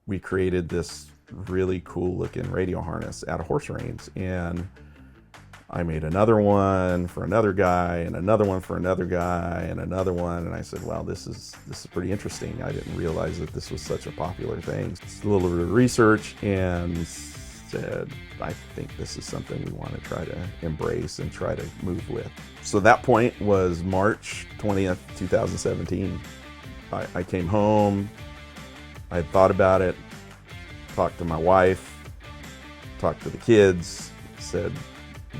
we created this really cool looking radio harness at a horse reins, and I made another one for another guy and another one for another guy and another one, and I said, well, this is pretty interesting. I didn't realize that this was such a popular thing. Just a little bit of research and said, I think this is something we want to try to embrace and try to move with. So that point was March 20th, 2017. I came home, I had thought about it, talked to my wife, talked to the kids, said,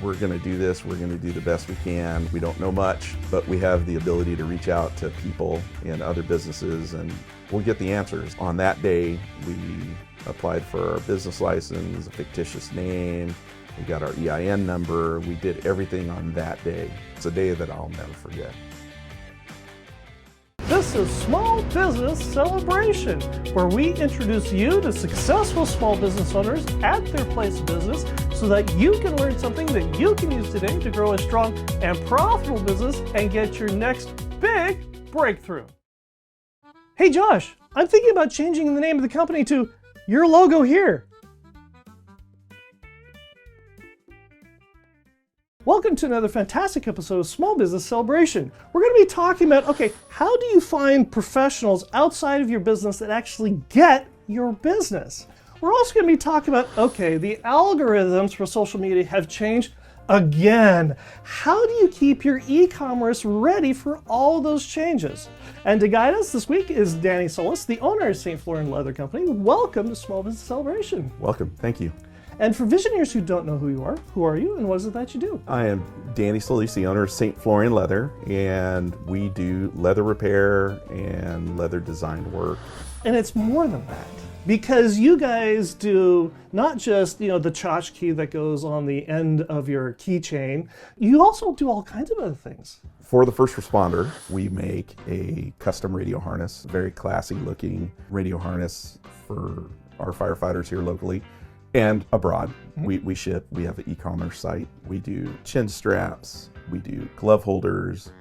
we're going to do this. We're going to do the best we can. We don't know much, but we have the ability to reach out to people and other businesses, and we'll get the answers. On that day, we applied for our business license, a fictitious name. We got our EIN number. We did everything on that day. It's a day that I'll never forget. This is Small Business Celebration, where we introduce you to successful small business owners at their place of business so that you can learn something that you can use today to grow a strong and profitable business and get your next big breakthrough. Hey Josh, I'm thinking about changing the name of the company to Your Logo Here. Welcome to another fantastic episode of Small Business Celebration. We're going to be talking about, okay, how do you find professionals outside of your business that actually get your business? We're also going to be talking about, okay, the algorithms for social media have changed again. How do you keep your e-commerce ready for all of those changes? And to guide us this week is Danny Solis, the owner of St. Florian Leather Company. Welcome to Small Business Celebration. Welcome. Thank you. And for Visioneers who don't know who are you and what is it that you do? I am Danny Solis, the owner of St. Florian Leather, and we do leather repair and leather design work. And it's more than that, because you guys do not just, the tchotchke that goes on the end of your keychain, you also do all kinds of other things. For the first responder, we make a custom radio harness, very classy looking radio harness for our firefighters here locally. And abroad, we ship, we have an e-commerce site, we do chin straps, we do glove holders,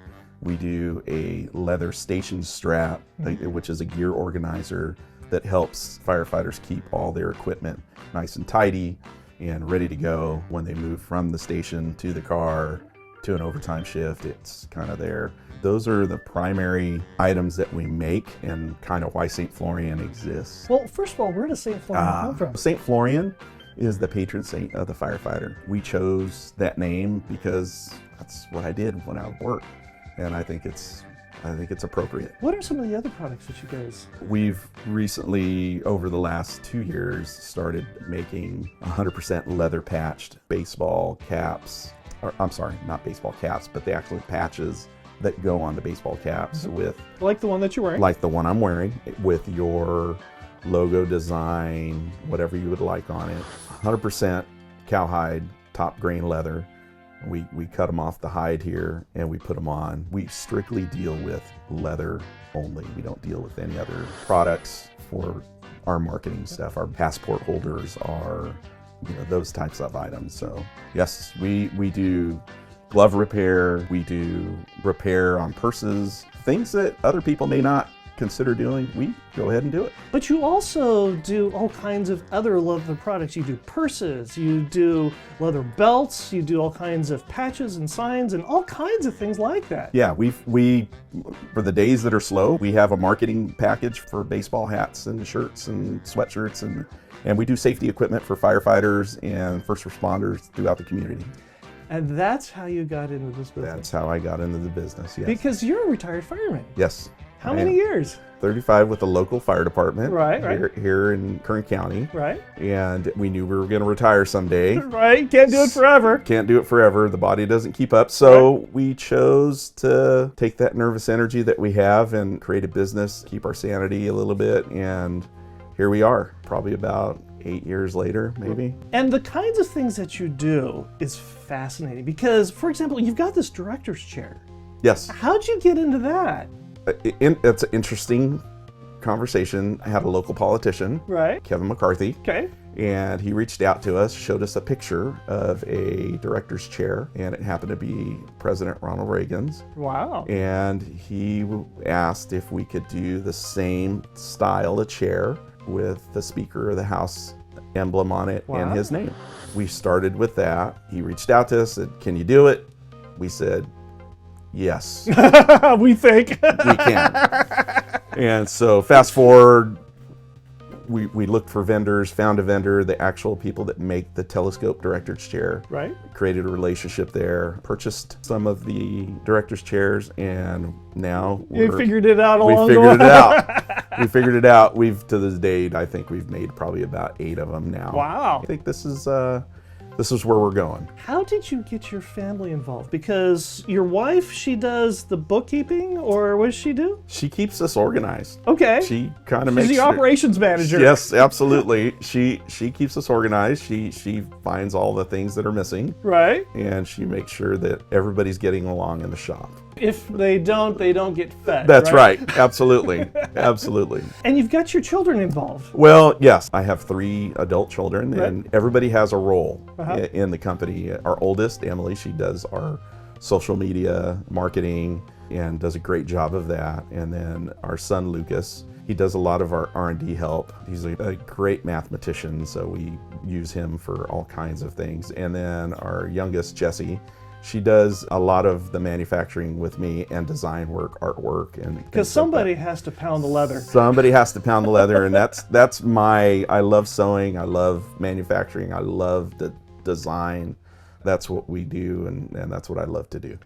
we do a leather station strap, which is a gear organizer that helps firefighters keep all their equipment nice and tidy and ready to go when they move from the station to the car to an overtime shift. It's kind of there. Those are the primary items that we make and kind of why St. Florian exists. Well, first of all, where does St. Florian come from? St. Florian is the patron saint of the firefighter. We chose that name because that's what I did when I would work, and I think it's appropriate. What are some of the other products that you guys? We've recently, over the last 2 years, started making 100% leather patched baseball caps. Or, I'm sorry, not baseball caps, but the actual patches that go on the baseball caps with... Like the one that you're wearing? Like the one I'm wearing, with your logo design, whatever you would like on it. 100% cowhide, top grain leather. We cut them off the hide here and we put them on. We strictly deal with leather only. We don't deal with any other products for our marketing stuff. Our passport holders are, those types of items. So yes, we do glove repair, we do repair on purses, things that other people may not consider doing, we go ahead and do it. But you also do all kinds of other leather products. You do purses, you do leather belts, you do all kinds of patches and signs and all kinds of things like that. Yeah, we for the days that are slow, we have a marketing package for baseball hats and shirts and sweatshirts, and we do safety equipment for firefighters and first responders throughout the community. And that's how you got into this business? That's how I got into the business, yes. Because you're a retired fireman. Yes. How many years? 35 with the local fire department. Right. Here in Kern County. Right. And we knew we were going to retire someday. Right. Can't do it forever. Can't do it forever. The body doesn't keep up. So we chose to take that nervous energy that we have and create a business, keep our sanity a little bit. And here we are, probably about 8 years later, maybe. And the kinds of things that you do is fascinating because, for example, you've got this director's chair. Yes. How'd you get into that? It's an interesting conversation. I had a local politician, right, Kevin McCarthy, okay, and he reached out to us, showed us a picture of a director's chair, and it happened to be President Ronald Reagan's. Wow. And he asked if we could do the same style of chair with the Speaker of the House emblem on it and Wow. his name. We started with that. He reached out to us, said, "Can you do it?" We said, "Yes, We think. we can." And so fast forward, we looked for vendors, found a vendor, the actual people that make the telescope director's chair. Right. Created a relationship there, purchased some of the director's chairs, and now You figured it out we along the figured way. it out. We figured it out. We've, to this date, I think we've made probably about 8 of them now. Wow. I think this is where we're going. How did you get your family involved? Because your wife, she does the bookkeeping, or what does she do? She keeps us organized. Okay. She kind of She's makes the operations manager. Yes, absolutely. She keeps us organized. She finds all the things that are missing, Right. and she makes sure that everybody's getting along in the shop. If they don't get fed. That's right. Absolutely. Absolutely. And you've got your children involved. Well, yes, I have 3 adult children, Right. and everybody has a role Uh-huh. in the company. Our oldest, Emily, she does our social media marketing and does a great job of that. And then our son, Lucas, he does a lot of our R&D help. He's a great mathematician, so we use him for all kinds of things. And then our youngest, Jessie, she does a lot of the manufacturing with me and design work, artwork, and Because somebody has to pound the leather. somebody has to pound the leather, and that's my. I love sewing. I love manufacturing. I love the design. That's what we do, and that's what I love to do.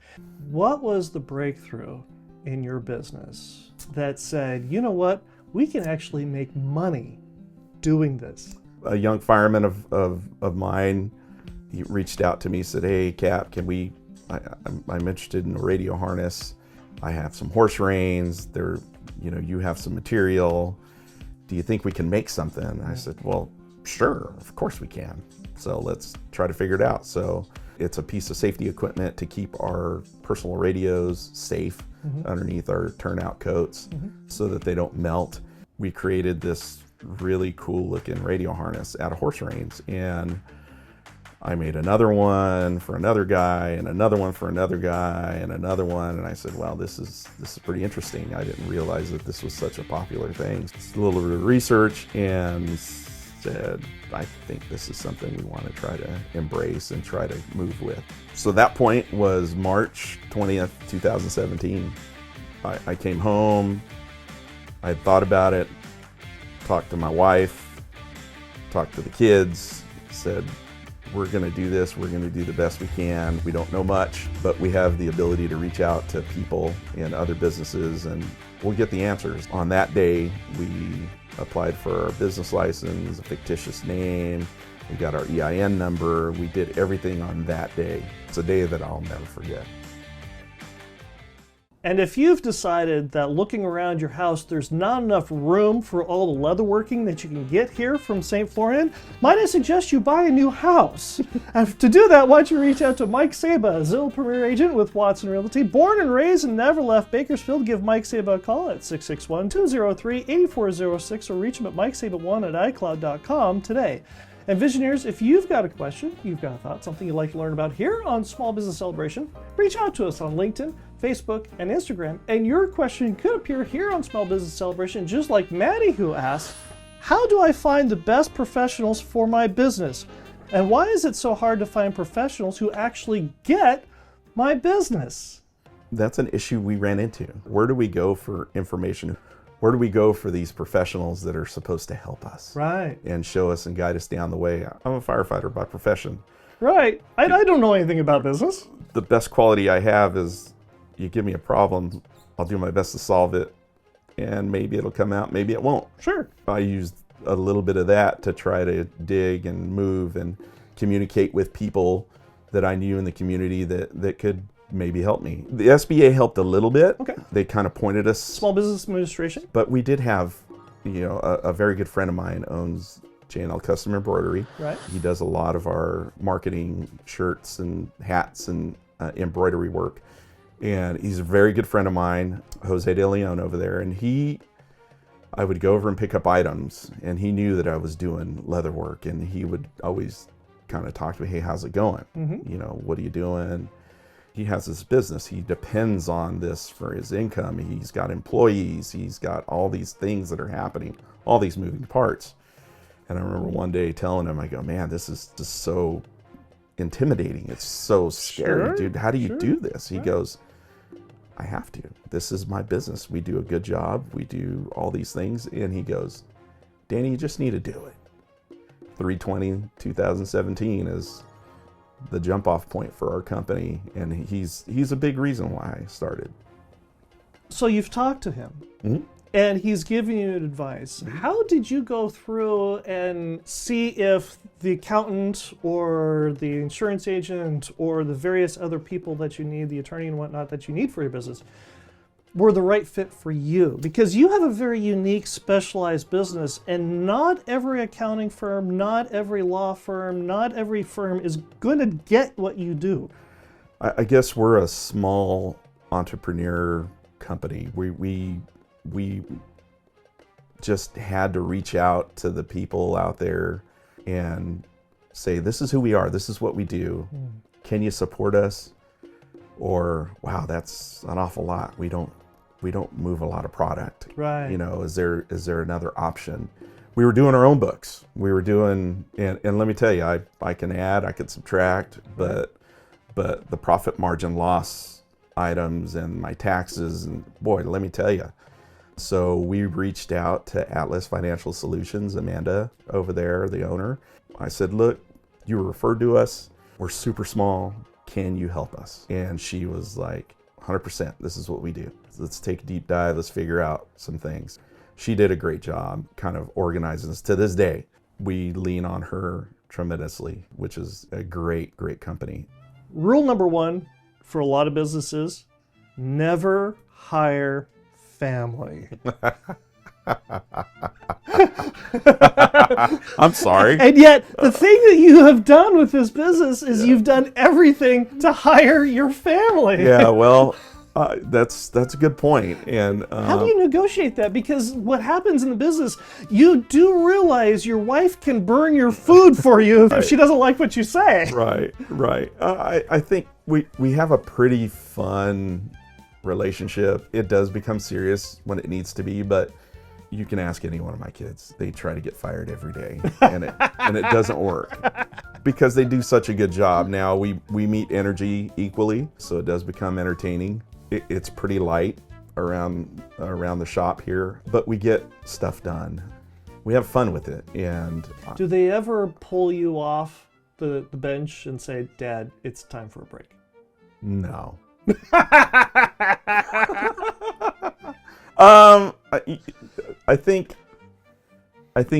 What was the breakthrough in your business that said, you know what, we can actually make money doing this? A young fireman of mine, he reached out to me, said, "Hey, Cap, can we? I'm interested in a radio harness. I have some horse reins. There, you have some material. Do you think we can make something?" I said, "Well, sure, of course we can. So let's try to figure it out." So it's a piece of safety equipment to keep our personal radios safe underneath our turnout coats so that they don't melt. We created this really cool looking radio harness out of horse reins, and I made another one for another guy, and another one for another guy, and another one. And I said, "Well, this is pretty interesting. I didn't realize that this was such a popular thing." Just a little bit of research, and said, "I think this is something we want to try to embrace and try to move with." So that point was March 20th, 2017. I came home. I had thought about it, talked to my wife, talked to the kids, said, "We're going to do this. We're going to do the best we can. We don't know much, but we have the ability to reach out to people and other businesses, and we'll get the answers." On that day, we applied for our business license, a fictitious name. We got our EIN number. We did everything on that day. It's a day that I'll never forget. And if you've decided that looking around your house, there's not enough room for all the leatherworking that you can get here from St. Florian, might I suggest you buy a new house? And to do that, why don't you reach out to Mike Saba, a Zillow Premier Agent with Watson Realty. Born and raised and never left Bakersfield, give Mike Saba a call at 661-203-8406 or reach him at mikesaba1@icloud.com today. And Visioneers, if you've got a question, you've got a thought, something you'd like to learn about here on Small Business Celebration, reach out to us on LinkedIn, Facebook, and Instagram, and your question could appear here on Small Business Celebration, just like Maddie, who asked, "How do I find the best professionals for my business? And why is it so hard to find professionals who actually get my business?" That's an issue we ran into. Where do we go for information? Where do we go for these professionals that are supposed to help us? Right. And show us and guide us down the way? I'm a firefighter by profession. Right. I don't know anything about business. The best quality I have is you give me a problem, I'll do my best to solve it, and maybe it'll come out, maybe it won't. Sure. I used a little bit of that to try to dig and move and communicate with people that I knew in the community that could maybe help me. The SBA helped a little bit. Okay. They kind of pointed us. Small Business Administration. But we did have, a very good friend of mine owns J&L Custom Embroidery. Right. He does a lot of our marketing shirts and hats and embroidery work. And he's a very good friend of mine, Jose De Leon over there. And I would go over and pick up items, and he knew that I was doing leather work, and he would always kind of talk to me, "Hey, how's it going? Mm-hmm. What are you doing?" he has his business. He depends on this for his income. He's got employees. He's got all these things that are happening, all these moving parts. And I remember one day telling him, I go, man, this is just so intimidating. It's so scary, Sure, dude. How do you sure, do this? He right. goes, I have to. This is my business. We do a good job. We do all these things. And he goes, Danny, you just need to do it. 3/20/2017 is the jump off point for our company. And he's a big reason why I started. So you've talked to him. Mhm. And he's giving you advice. How did you go through and see if the accountant or the insurance agent or the various other people that you need, the attorney and whatnot that you need for your business, were the right fit for you? Because you have a very unique, specialized business, and not every accounting firm, not every law firm, not every firm is going to get what you do. I guess we're a small entrepreneur company. We just had to reach out to the people out there and say, this is who we are, this is what we do. Can you support us? Or, wow, that's an awful lot. We don't move a lot of product. Right. You know, is there another option? We were doing our own books. We were doing, and let me tell you, I can add, I can subtract, but the profit margin loss items and my taxes, and boy, let me tell you. So we reached out to Atlas Financial Solutions, Amanda over there, the owner. I said, look, you were referred to us. We're super small. Can you help us? And she was like, 100%, this is what we do. Let's take a deep dive. Let's figure out some things. She did a great job kind of organizing this. To this day, we lean on her tremendously, which is a great, great company. Rule number one for a lot of businesses, never hire family. I'm sorry. And yet, the thing that you have done with this business is you've done everything to hire your family. Yeah, well, that's a good point. And how do you negotiate that? Because what happens in the business, you do realize your wife can burn your food for you if she doesn't like what you say. Right. I think we have a pretty fun relationship. It does become serious when it needs to be, but you can ask any one of my kids. They try to get fired every day, and it doesn't work because they do such a good job. Now we meet energy equally, so it does become entertaining. It's pretty light around the shop here, but we get stuff done. We have fun with it. And do they ever pull you off the bench and say, Dad, it's time for a break? No. I think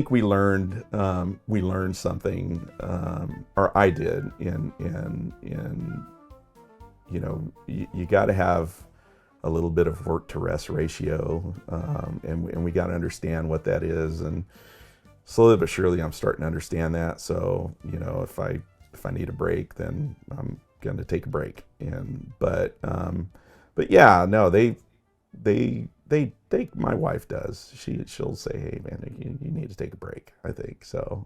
we learned something, or I did, in you know, you got to have a little bit of work to rest ratio, and we got to understand what that is, and slowly but surely I'm starting to understand that. So, you know, if I need a break, then I'm going to take a break. But yeah, no, they my wife does. She'll say, hey man, you need to take a break, I think. So.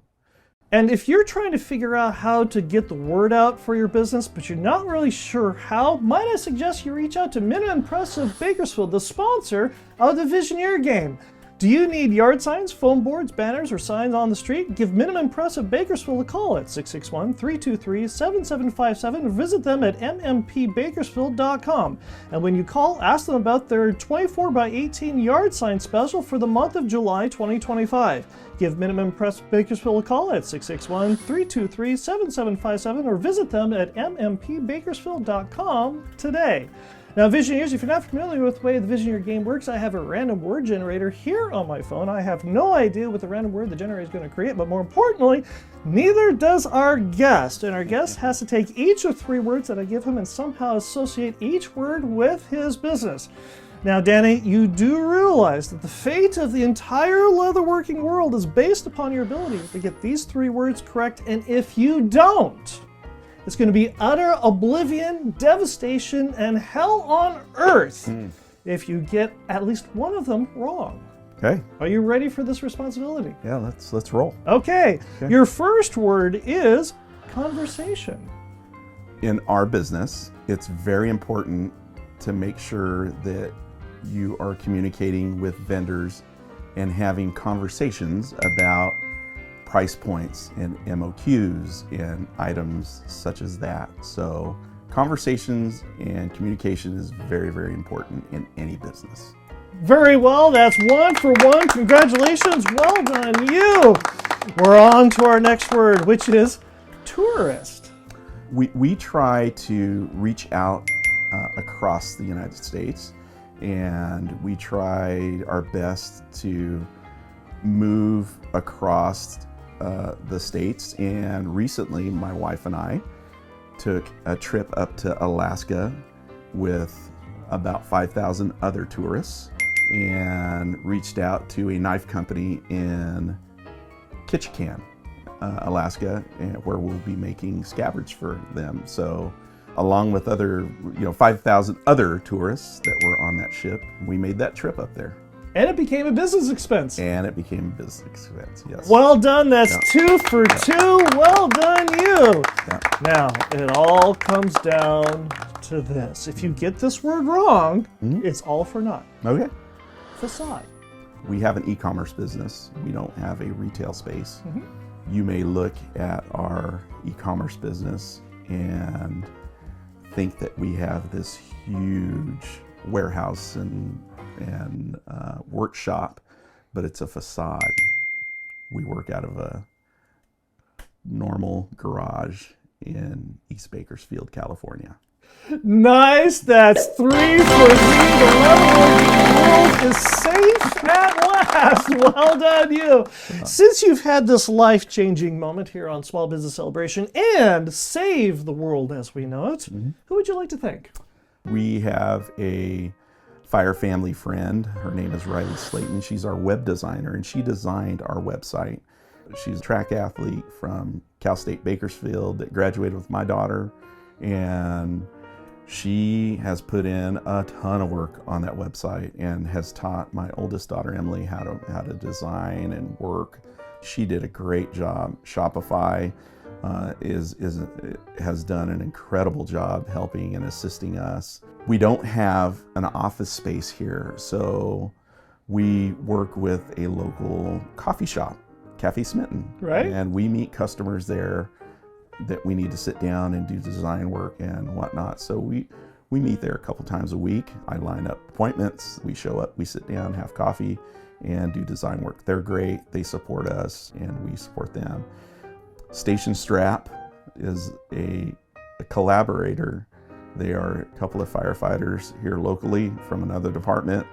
And if you're trying to figure out how to get the word out for your business, but you're not really sure how, might I suggest you reach out to Minimum Press of Bakersfield, the sponsor of the Visioneer Game. Do you need yard signs, foam boards, banners, or signs on the street? Give Minimum Press of Bakersfield a call at 661-323-7757 or visit them at mmpbakersfield.com. And when you call, ask them about their 24x18 yard sign special for the month of July 2025. Give Minimum Press Bakersfield a call at 661-323-7757 or visit them at mmpbakersfield.com today. Now, Visioneers, if you're not familiar with the way the Visioneer game works, I have a random word generator here on my phone. I have no idea what the random word the generator is going to create, but more importantly, neither does our guest. And our guest has to take each of three words that I give him and somehow associate each word with his business. Now, Danny, you do realize that the fate of the entire leatherworking world is based upon your ability to get these three words correct, and if you don't, it's going to be utter oblivion, devastation, and hell on earth if you get at least one of them wrong. Okay. Are you ready for this responsibility? Yeah, let's roll. Okay. Your first word is conversation. In our business, it's very important to make sure that you are communicating with vendors and having conversations about price points and MOQs and items such as that. So conversations and communication is very, very important in any business. Very well, that's 1 for 1. Congratulations, well done you. We're on to our next word, which is tourist. We try to reach out across the United States, and we try our best to move across the states. And recently, my wife and I took a trip up to Alaska with about 5,000 other tourists and reached out to a knife company in Ketchikan, Alaska, where we'll be making scabbards for them. So along with other, 5,000 other tourists that were on that ship, we made that trip up there. And it became a business expense. And it became a business expense, yes. Well done, that's 2 for 2. Well done you. Yeah. Now, it all comes down to this. If you get this word wrong, it's all for naught. Okay. Facade. We have an e-commerce business. We don't have a retail space. You may look at our e-commerce business and think that we have this huge warehouse and workshop, but it's a facade. We work out of a normal garage in East Bakersfield, California. Nice, that's 3 for 3. The level is safe at last. Well done you. Since you've had this life-changing moment here on Small Business Celebration and saved the world as we know it, who would you like to thank? We have a Fire family friend. Her name is Riley Slayton. She's our web designer, and she designed our website. She's a track athlete from Cal State Bakersfield that graduated with my daughter, and she has put in a ton of work on that website and has taught my oldest daughter Emily how to design and work. She did a great job. Shopify has done an incredible job helping and assisting us. We don't have an office space here, so we work with a local coffee shop, Cafe Smitten. Right. And we meet customers there that we need to sit down and do design work and whatnot. So we meet there a couple times a week. I line up appointments. We show up, we sit down, have coffee, and do design work. They're great. They support us, and we support them. Station Strap is a collaborator. They are a couple of firefighters here locally from another department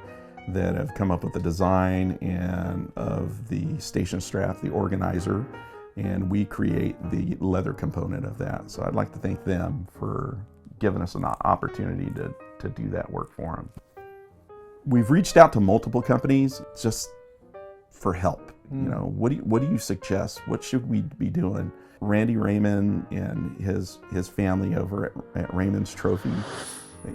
that have come up with the design and of the station strap, the organizer, and we create the leather component of that. So I'd like to thank them for giving us an opportunity to do that work for them. We've reached out to multiple companies just for help. What do you suggest? What should we be doing? Randy Raymond and his family over at Raymond's Trophy,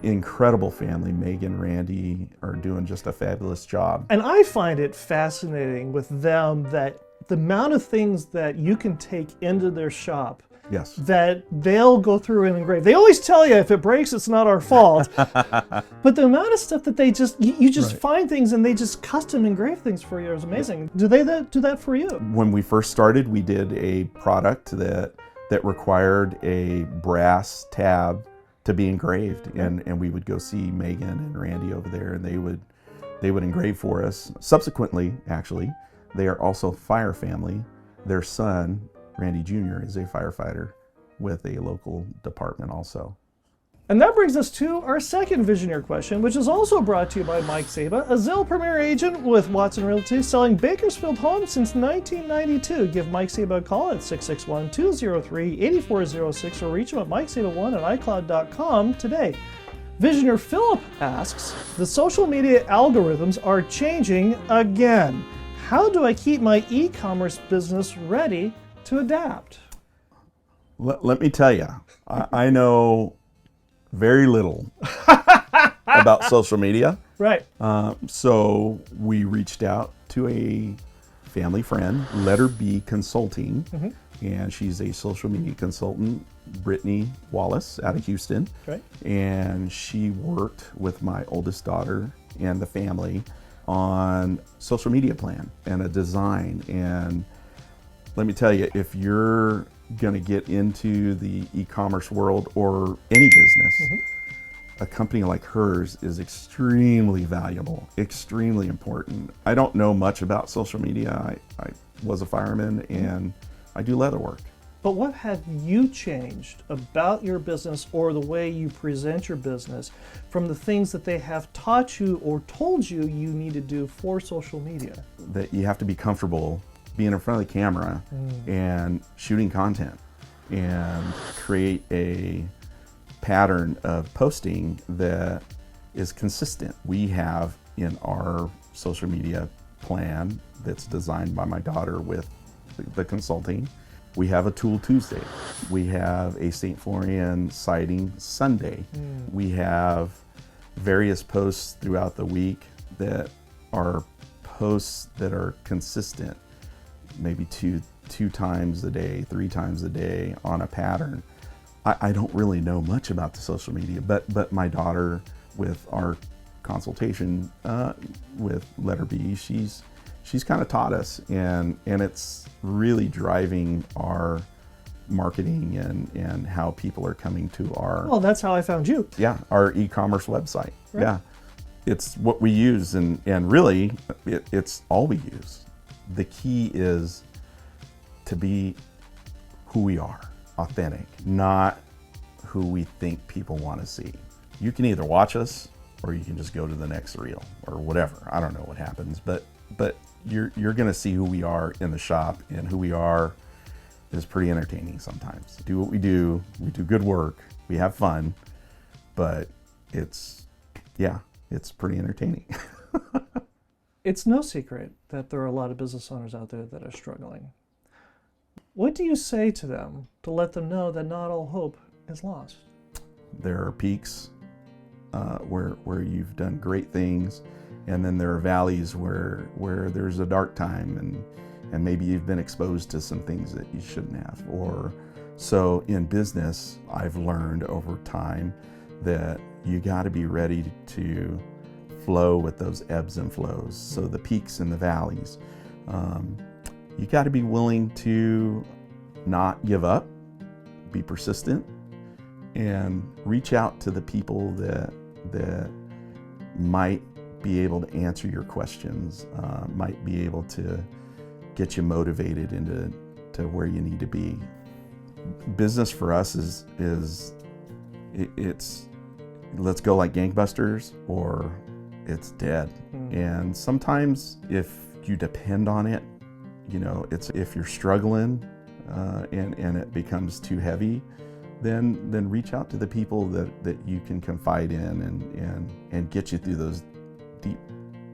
incredible family. Megan, Randy are doing just a fabulous job. And I find it fascinating with them that the amount of things that you can take into their shop Yes. that they'll go through and engrave. They always tell you if it breaks, it's not our fault. But the amount of stuff that they you just find things and they just custom engrave things for you is amazing. Do they do that for you? When we first started, we did a product that required a brass tab to be engraved, and we would go see Megan and Randy over there, and they would engrave for us. Subsequently, actually, they are also Fire family. Their son, Randy Jr., is a firefighter with a local department also. And that brings us to our second Visioneer question, which is also brought to you by Mike Saba, a Zillow Premier agent with Watson Realty, selling Bakersfield homes since 1992. Give Mike Saba a call at 661-203-8406 or reach him at mikesaba1 at icloud.com today. Visioneer Philip asks, the social media algorithms are changing again. How do I keep my e-commerce business ready to adapt? Let me tell you, I know very little about social media. Right. So we reached out to a family friend, Letter B Consulting, and she's a social media consultant Brittany Wallace out of Houston. Right. And she worked with my oldest daughter and the family on social media plan and a design. And let me tell you, if you're going to get into the e-commerce world or any business, a company like hers is extremely valuable, extremely important. I don't know much about social media. I was a fireman and I do leather work. But what have you changed about your business or the way you present your business from the things that they have taught you or told you you need to do for social media? That you have to be comfortable being in front of the camera and shooting content and create a pattern of posting that is consistent. We have in our social media plan that's designed by my daughter with the consulting. We have a Tool Tuesday. We have a St. Florian sighting Sunday. We have various posts throughout the week that are posts that are consistent, maybe two times a day, 3 times a day on a pattern. I don't really know much about the social media, but my daughter, with our consultation with Letter B, she's kind of taught us, and it's really driving our marketing and how people are coming to our... Well, that's how I found you. Yeah, our e-commerce website. Right. Yeah, it's what we use, and really, it's all we use. The key is to be who we are, authentic, not who we think people want to see. You can either watch us or you can just go to the next reel or whatever. I don't know what happens, but you're going to see who we are in the shop, and who we are is pretty entertaining sometimes. Do what we do good work, we have fun, but it's pretty entertaining. It's no secret that there are a lot of business owners out there that are struggling. What do you say to them to let them know that not all hope is lost? There are peaks where you've done great things, and then there are valleys where there's a dark time, and maybe you've been exposed to some things that you shouldn't have. Or so in business, I've learned over time that you got to be ready to flow with those ebbs and flows. So the peaks and the valleys. You got to be willing to not give up, be persistent, and reach out to the people that might be able to answer your questions, might be able to get you motivated into where you need to be. Business for us is it's let's go like gangbusters, or it's dead. And sometimes if you depend on it, it's if you're struggling and it becomes too heavy, then reach out to the people that you can confide in and get you through those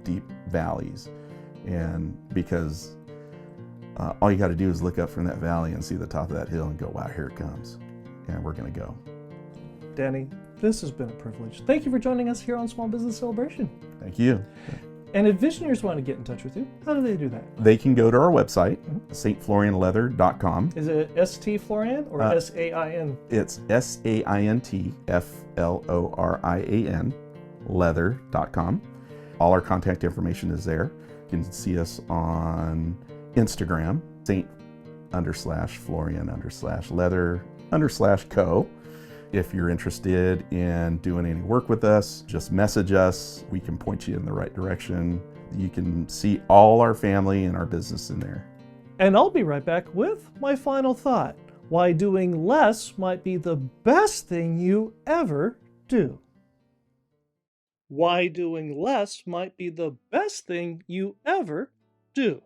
deep valleys. And because all you got to do is look up from that valley and see the top of that hill and go, wow, here it comes, and we're going to go. Danny, this has been a privilege. Thank you for joining us here on Small Business Celebration. Thank you. And if Visioneers want to get in touch with you, how do they do that? They can go to our website, stflorianleather.com. Is it St. Florian or S-A-I-N? It's SAINTFLORIAN, leather.com. All our contact information is there. You can see us on Instagram, St._Florian_leather_co. If you're interested in doing any work with us, just message us. We can point you in the right direction. You can see all our family and our business in there. And I'll be right back with my final thought. Why doing less might be the best thing you ever do. Why doing less might be the best thing you ever do.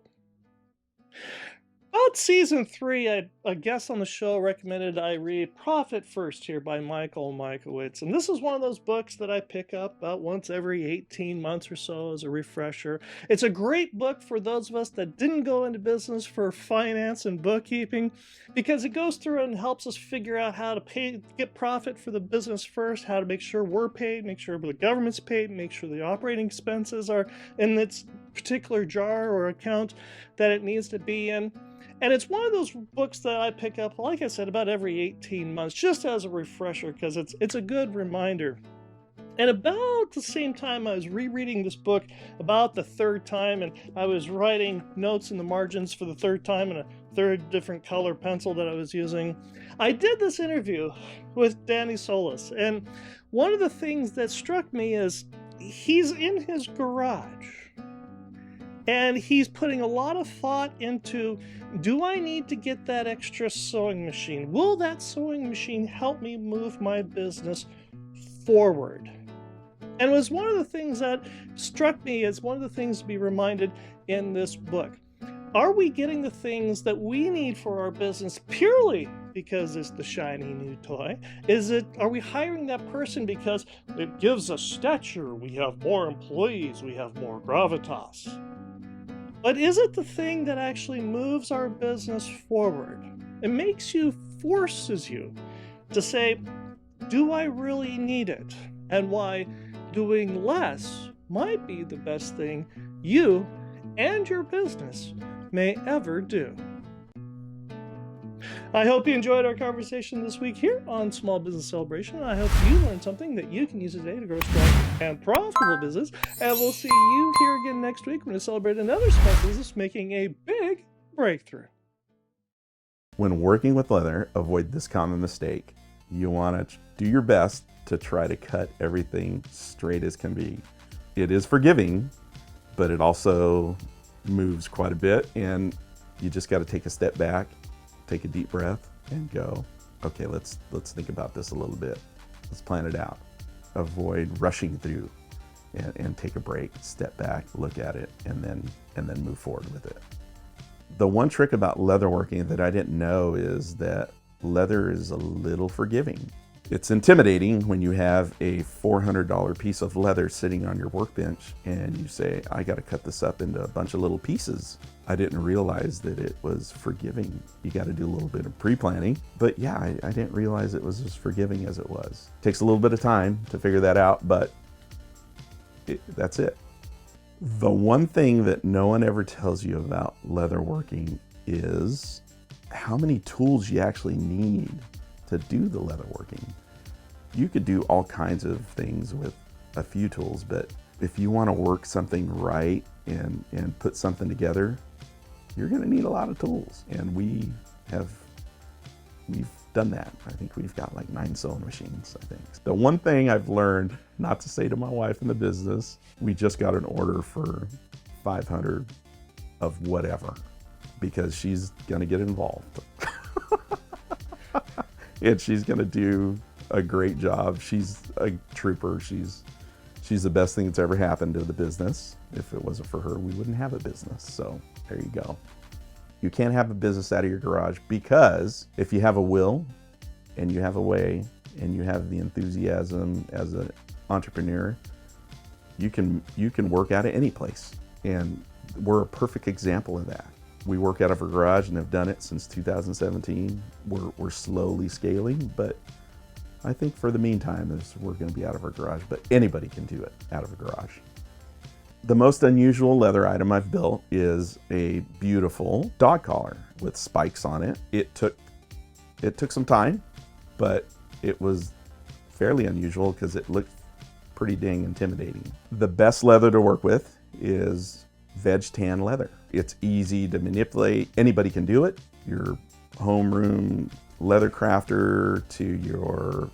About season 3, a guest on the show recommended I read Profit First here by Michael Mikowicz. And this is one of those books that I pick up about once every 18 months or so as a refresher. It's a great book for those of us that didn't go into business for finance and bookkeeping, because it goes through and helps us figure out how to get profit for the business first, how to make sure we're paid, make sure the government's paid, make sure the operating expenses are in its particular jar or account that it needs to be in. And it's one of those books that I pick up, like I said, about every 18 months, just as a refresher, because it's a good reminder. And about the same time I was rereading this book about the third time, and I was writing notes in the margins for the third time in a third different color pencil that I was using, I did this interview with Danny Solis. And one of the things that struck me is he's in his garage. And he's putting a lot of thought into, do I need to get that extra sewing machine? Will that sewing machine help me move my business forward? And it was one of the things that struck me as one of the things to be reminded in this book. Are we getting the things that we need for our business purely because it's the shiny new toy? Are we hiring that person because it gives us stature, we have more employees, we have more gravitas? But is it the thing that actually moves our business forward? It forces you to say, do I really need it? And why doing less might be the best thing you and your business may ever do. I hope you enjoyed our conversation this week here on Small Business Celebration. I hope you learned something that you can use today to grow a strong and profitable business. And we'll see you here again next week when we celebrate another small business making a big breakthrough. When working with leather, avoid this common mistake. You want to do your best to try to cut everything straight as can be. It is forgiving, but it also moves quite a bit, and you just got to take a step back, take a deep breath, and go, okay, let's think about this a little bit. Let's plan it out. Avoid rushing through, and take a break, step back, look at it, and then move forward with it. The one trick about leatherworking that I didn't know is that leather is a little forgiving. It's intimidating when you have a $400 piece of leather sitting on your workbench and you say, I got to cut this up into a bunch of little pieces. I didn't realize that it was forgiving. You got to do a little bit of pre-planning, but yeah, I didn't realize it was as forgiving as it was. Takes a little bit of time to figure that out, but that's it. The one thing that no one ever tells you about leatherworking is how many tools you actually need to do the leatherworking. You could do all kinds of things with a few tools, but if you want to work something right and put something together, you're going to need a lot of tools. And we've done that. I think we've got like 9 sewing machines, I think. The one thing I've learned not to say to my wife in the business, we just got an order for 500 of whatever, because she's going to get involved. And she's going to do a great job. She's a trooper. She's the best thing that's ever happened to the business. If it wasn't for her, we wouldn't have a business. So there you go. You can't have a business out of your garage, because if you have a will and you have a way and you have the enthusiasm as an entrepreneur, you can work out of any place. And we're a perfect example of that. We work out of our garage and have done it since 2017. We're slowly scaling, but I think for the meantime we're going to be out of our garage, but anybody can do it out of a garage. The most unusual leather item I've built is a beautiful dog collar with spikes on it. It took some time, but it was fairly unusual because it looked pretty dang intimidating. The best leather to work with is veg tan leather. It's easy to manipulate. Anybody can do it. Your homeroom leather crafter to your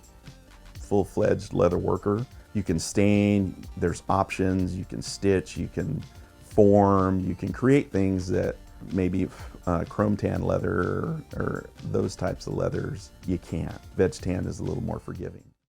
full-fledged leather worker. You can stain, there's options, you can stitch, you can form, you can create things that maybe chrome tan leather or those types of leathers you can't. Veg tan is a little more forgiving.